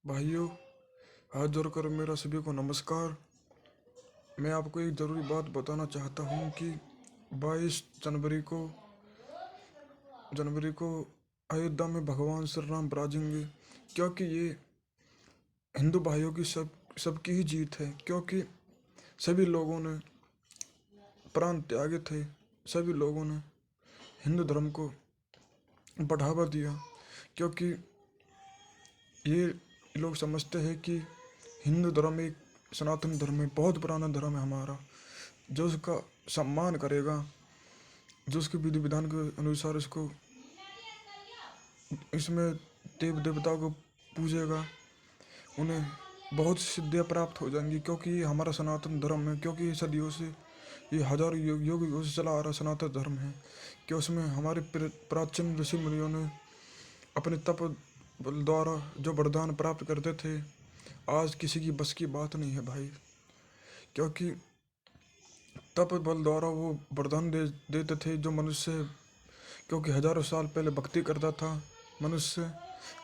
भाइयों, हाथ जोड़कर मेरा सभी को नमस्कार। मैं आपको एक ज़रूरी बात बताना चाहता हूँ कि 22 जनवरी को अयोध्या में भगवान श्री राम विराजेंगे। क्योंकि ये हिंदू भाइयों की सबकी ही जीत है। क्योंकि सभी लोगों ने प्राण त्यागे थे, सभी लोगों ने हिंदू धर्म को बढ़ावा दिया। क्योंकि ये लोग समझते हैं कि हिंदू धर्म एक सनातन धर्म है, बहुत पुराना धर्म है हमारा, जो उसका सम्मान करेगा, जो उसके विधि विधान के अनुसार इसको इसमें देव देवताओं को पूजेगा, उन्हें बहुत सिद्धियाँ प्राप्त हो जाएंगी। क्योंकि ये हमारा सनातन धर्म है, क्योंकि ये सदियों से, ये हजारों युगों से चला आ रहा सनातन धर्म है। कि उसमें हमारे प्राचीन ऋषि मुनियों ने अपने तप बल द्वारा जो वरदान प्राप्त करते थे, आज किसी की बस की बात नहीं है भाई। क्योंकि तप बल द्वारा वो वरदान देते थे जो मनुष्य, क्योंकि हजारों साल पहले भक्ति करता था मनुष्य,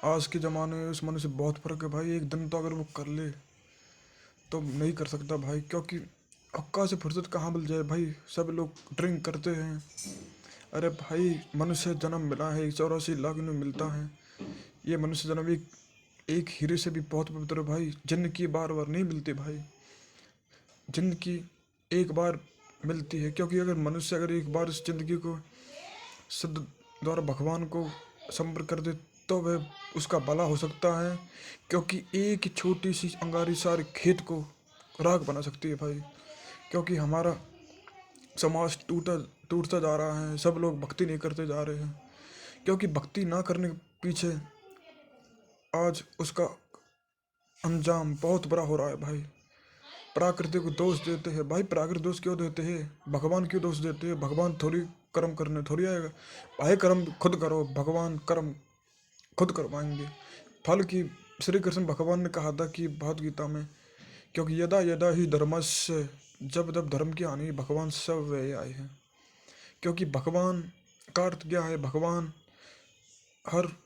आज के ज़माने में उस मनुष्य बहुत फर्क है भाई। एक दिन तो अगर वो कर ले तो नहीं कर सकता भाई। क्योंकि अक्का से फुर्सत कहाँ मिल जाए भाई, सब लोग ड्रिंक करते हैं। अरे भाई, मनुष्य जन्म मिला है 84 लाख में मिलता है। ये मनुष्य जन्म एक हीरे से भी बहुत पवित्र है भाई। जिंदगी बार बार नहीं मिलती भाई, जिंदगी एक बार मिलती है। क्योंकि अगर एक बार इस जिंदगी को सिद्ध द्वारा भगवान को संपर्क कर दे तो वह उसका भला हो सकता है। क्योंकि एक छोटी सी अंगारी सारे खेत को राख बना सकती है भाई। क्योंकि हमारा समाज टूटता जा रहा है, सब लोग भक्ति नहीं करते जा रहे हैं। क्योंकि भक्ति ना करने के पीछे आज उसका अंजाम बहुत बुरा हो रहा है भाई। प्राकृतिक को दोष देते हैं भाई, प्राकृतिक दोष क्यों देते हैं, भगवान क्यों दोष देते हैं। भगवान थोड़ी कर्म करने थोड़ी आएगा भाई, कर्म खुद करो, भगवान कर्म खुद करवाएंगे। फल की श्री कृष्ण भगवान ने कहा था कि भगवद गीता में, क्योंकि यदा यदा ही धर्मस्य, जब जब धर्म की हानि भगवान सब वे आए हैं। क्योंकि भगवान का अर्थ क्या है, भगवान हर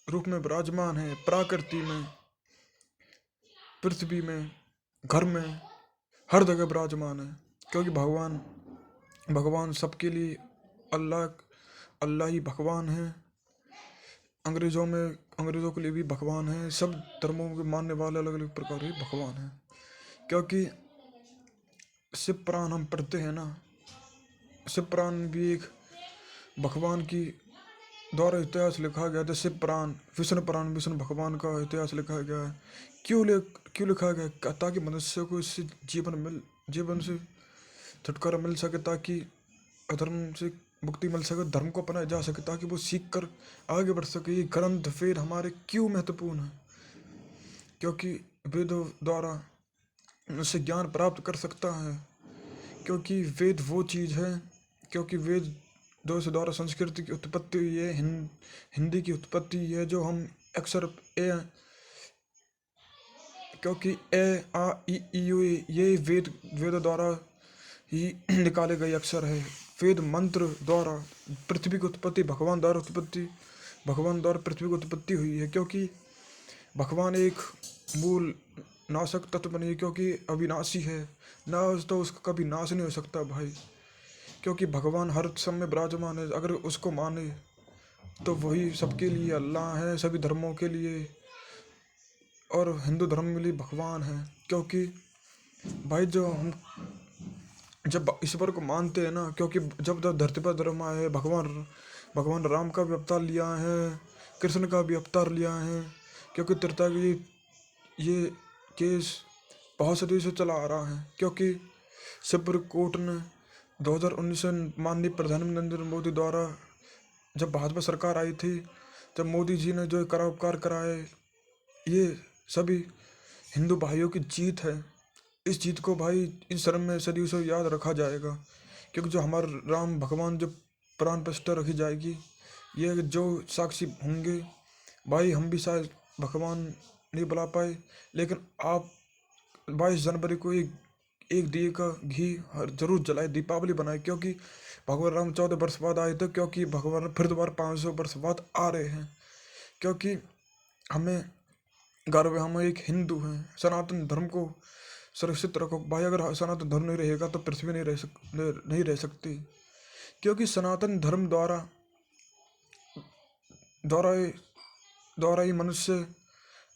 रूप में विराजमान है, प्रकृति में, पृथ्वी में, घर में, हर जगह विराजमान है। क्योंकि भगवान भगवान सबके लिए, अल्लाह अल्लाह ही भगवान है। अंग्रेज़ों के लिए भी भगवान है। सब धर्मों के मानने वाले अलग अलग प्रकार के भगवान हैं। क्योंकि शिव पुराण हम पढ़ते हैं ना, शिव पुराण भी एक भगवान की द्वारा इतिहास लिखा गया था। शिव पुराण, विष्णु पुराण, विष्णु भगवान का इतिहास लिखा गया है। क्यों लिखा गया है? ताकि मनुष्य को इससे जीवन से छुटकारा मिल सके, ताकि अधर्म से मुक्ति मिल सके, धर्म को अपनाया जा सके, ताकि वो सीख कर आगे बढ़ सके। ये ग्रंथ वेद हमारे क्यों महत्वपूर्ण है? क्योंकि वेदों द्वारा मनुष्य ज्ञान प्राप्त कर सकता है। क्योंकि वेद वो चीज़ है, क्योंकि वेद दो से द्वारा संस्कृति की उत्पत्ति हुई है, हिंदी की उत्पत्ति हुई है, जो हम अक्सर ए, क्योंकि ए आ ई यू ये वेद द्वारा ही निकाले गए अक्षर है। वेद मंत्र द्वारा पृथ्वी की उत्पत्ति, भगवान द्वारा पृथ्वी की उत्पत्ति हुई है। क्योंकि भगवान एक मूल नाशक तत्व नहीं है, क्योंकि अविनाशी है, ना तो उसका कभी नाश नहीं हो सकता भाई। क्योंकि भगवान हर समय विराजमान है। अगर उसको माने तो वही सबके लिए अल्लाह है, सभी धर्मों के लिए, और हिंदू धर्म के लिए भगवान है। क्योंकि भाई जो हम जब ईश्वर को मानते हैं ना, क्योंकि जब जब धरती पर धर्म आए हैं, भगवान राम का भी अवतार लिया है, कृष्ण का भी अवतार लिया है। क्योंकि त्रेता की ये केस बहुत सदी से चला आ रहा है। क्योंकि सुप्रीम कोर्ट ने 2019 में माननीय प्रधानमंत्री नरेंद्र मोदी द्वारा जब भाजपा सरकार आई थी, जब मोदी जी ने जो करार कराए, ये सभी हिंदू भाइयों की जीत है। इस जीत को भाई इस शर्म में सदियों से याद रखा जाएगा। क्योंकि जो हमारे राम भगवान जो प्राण प्रतिष्ठा रखी जाएगी, ये जो साक्षी होंगे भाई, हम भी शायद भगवान नहीं बुला पाए, लेकिन आप 22 जनवरी को एक दिए का घी हर जरूर जलाए, दीपावली बनाए। क्योंकि भगवान राम 14 वर्ष बाद आए थे, क्योंकि भगवान फिर दोबारा 500 वर्ष बाद आ रहे हैं। क्योंकि हमें गर्व है, हम एक हिंदू हैं। सनातन धर्म को सुरक्षित रखो भाई। अगर सनातन धर्म नहीं रहेगा तो पृथ्वी नहीं रह सकती। क्योंकि सनातन धर्म द्वारा ही द्वारा ही मनुष्य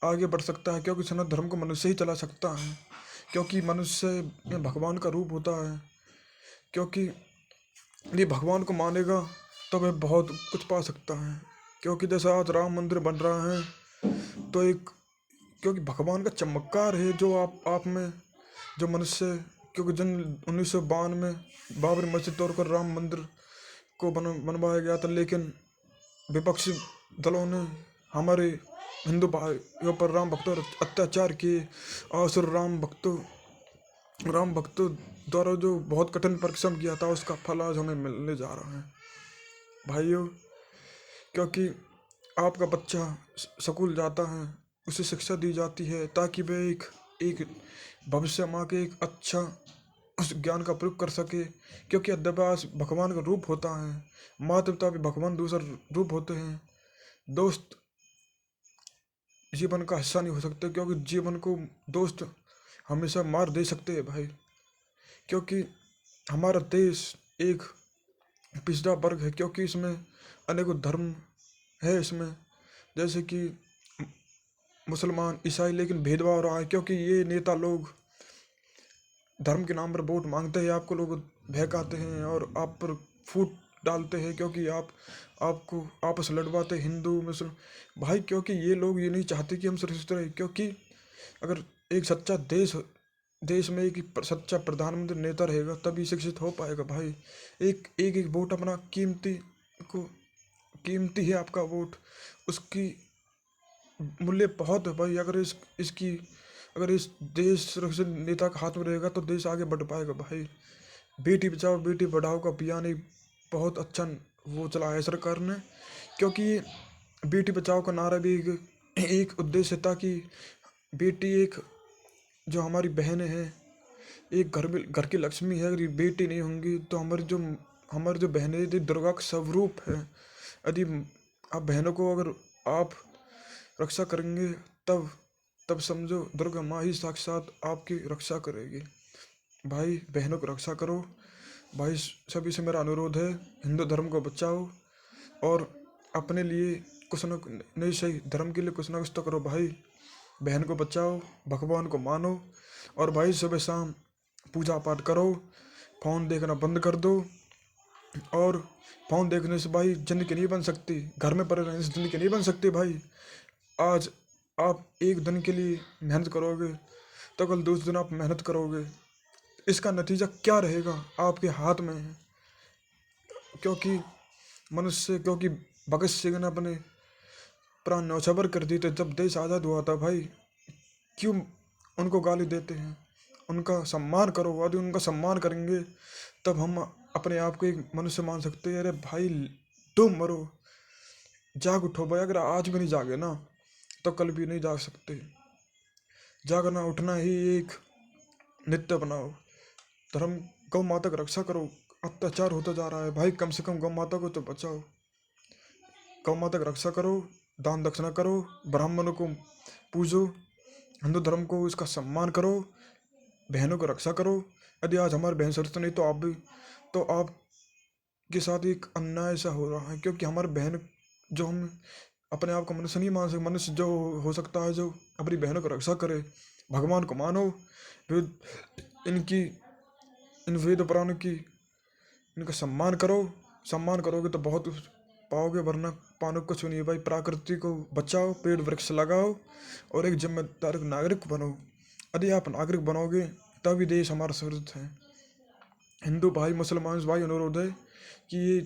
आगे बढ़ सकता है। क्योंकि सनातन धर्म को मनुष्य ही चला सकता है। क्योंकि मनुष्य में भगवान का रूप होता है। क्योंकि ये भगवान को मानेगा तो वह बहुत कुछ पा सकता है। क्योंकि जैसा आज राम मंदिर बन रहा है तो एक क्योंकि भगवान का चमत्कार है जो आप में, जो मनुष्य, क्योंकि जन 1952 में बाबरी मस्जिद तोड़कर राम मंदिर को बनवाया गया था। लेकिन विपक्षी दलों ने हमारे हिंदू भाइयों पर, राम भक्तों पर अत्याचार किए। और फिर राम भक्तों द्वारा जो बहुत कठिन परिश्रम किया था उसका फल आज हमें मिलने जा रहा है भाइयों। क्योंकि आपका बच्चा स्कूल जाता है, उसे शिक्षा दी जाती है ताकि वह एक भविष्य माँ के एक अच्छा उस ज्ञान का प्रयोग कर सके। क्योंकि अध्यापक भगवान का रूप होता है, माता पिता भी भगवान दूसरा रूप होते हैं। दोस्त जीवन का हिस्सा नहीं हो सकते, क्योंकि जीवन को दोस्त हमेशा मार दे सकते हैं भाई। क्योंकि हमारा देश एक पिछड़ा वर्ग है, क्योंकि इसमें अनेकों धर्म है इसमें, जैसे कि मुसलमान, ईसाई, लेकिन भेदभाव हो रहा है। क्योंकि ये नेता लोग धर्म के नाम पर वोट मांगते हैं, आपको लोग बहकाते हैं और आप पर फूट डालते हैं। क्योंकि आपको आपस लड़वाते हिंदू मुस्लिम भाई। क्योंकि ये लोग ये नहीं चाहते कि हम सुरक्षित रहे। क्योंकि अगर एक सच्चा देश में एक सच्चा प्रधानमंत्री नेता रहेगा तभी शिक्षित हो पाएगा भाई। एक वोट अपना कीमती है आपका वोट, उसकी मूल्य बहुत है भाई। अगर इस देश सुरक्षित नेता के हाथ में रहेगा तो देश आगे बढ़ पाएगा भाई। बेटी बचाओ बेटी पढ़ाओ का अभियान एक बहुत अच्छा वो चलाया है सरकार ने। क्योंकि बेटी बचाओ का नारा भी एक उद्देश्य है, ताकि बेटी एक जो हमारी बहनें हैं, एक घर की लक्ष्मी है। अगर ये बेटी नहीं होंगी तो हमारी जो बहनें, ये दुर्गा का स्वरूप है। यदि आप बहनों को अगर आप रक्षा करेंगे तब तब समझो दुर्गा माँ ही साक्षात आपकी रक्षा करेगी। भाई बहनों को रक्षा करो भाई। सभी से मेरा अनुरोध है, हिंदू धर्म को बचाओ और अपने लिए कुछ न नहीं, सही धर्म के लिए कुछ ना कुछ तो करो भाई। बहन को बचाओ, भगवान को मानो और भाई सुबह शाम पूजा पाठ करो। फ़ोन देखना बंद कर दो। और फ़ोन देखने से भाई ज़िंदगी नहीं बन सकती, घर में पड़े रहने से ज़िंदगी नहीं बन सकती भाई। आज आप एक दिन के लिए मेहनत करोगे तो कल दूसरे दिन आप मेहनत करोगे, इसका नतीजा क्या रहेगा आपके हाथ में है। क्योंकि भगत सिंह ने अपने प्राण न्यौछावर कर दिए थे जब देश आज़ाद हुआ था भाई। क्यों उनको गाली देते हैं? उनका सम्मान करो। यदि उनका सम्मान करेंगे तब हम अपने आप को एक मनुष्य मान सकते हैं। अरे भाई तुम मरो, जाग उठो भाई। अगर आज भी नहीं जागे ना तो कल भी नहीं जाग सकते। जागना उठना ही एक नित्य बनाओ। धर्म, गौ माता की रक्षा करो। अत्याचार होता जा रहा है भाई, कम से कम गौ माता को तो बचाओ। गौ माता की रक्षा करो, दान दक्षिणा करो, ब्राह्मणों को पूजो, हिंदू धर्म को इसका सम्मान करो, बहनों की रक्षा करो। यदि आज हमारी बहन सुरक्षित नहीं तो आपके साथ एक अन्याय ऐसा हो रहा है। क्योंकि हमारी बहन, जो हम अपने आप को मनुष्य नहीं मान सकते, मनुष्य जो हो सकता है जो अपनी बहनों की रक्षा करे। भगवान को मानो, वेद इनकी इन वेद पुराण की इनका सम्मान करोगे तो बहुत कुछ पाओगे, वरना पानो कुछ नहीं भाई। प्रकृति को बचाओ, पेड़ वृक्ष लगाओ और एक जिम्मेदार नागरिक बनो। यदि आप नागरिक बनोगे तभी देश हमारा सुरक्षित है। हिंदू भाई, मुसलमान भाई, अनुरोध है कि ये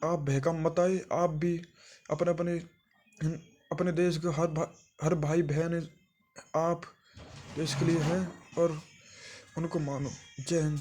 आप बहकाम मत आए। आप भी अपने देश के हर भाई बहन आप देश के लिए हैं और उनको मानो। जय हिंद।